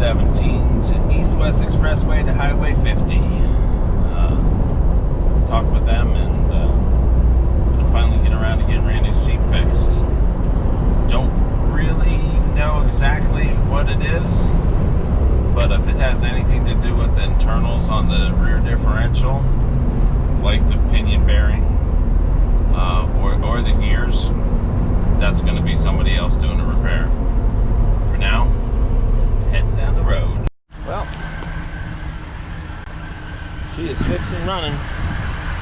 217 to East-West Expressway to Highway 50. Talk with them and gonna finally get around to getting Randy's Jeep fixed. Don't really know exactly what it is, but if it has anything to do with the internals on the rear differential, like the pinion bearing or the gears, that's going to be somebody else doing a repair. For now, heading down the road. Well, she is fixed and running.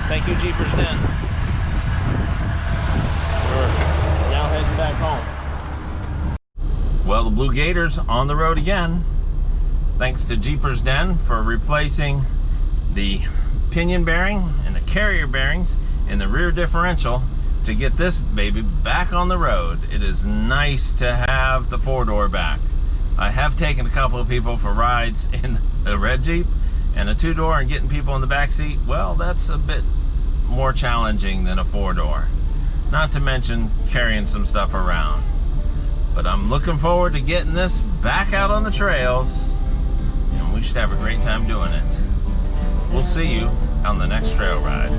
Thank you, JeepersDen. We're now heading back home. Well, the blue Gator's on the road again. Thanks to JeepersDen for replacing the pinion bearing and the carrier bearings in the rear differential to get this baby back on the road. It is nice to have the four-door back. I have taken a couple of people for rides in the red Jeep, and a two-door and getting people in the back seat, well, that's a bit more challenging than a four-door. Not to mention carrying some stuff around. But I'm looking forward to getting this back out on the trails, and we should have a great time doing it. We'll see you on the next trail ride.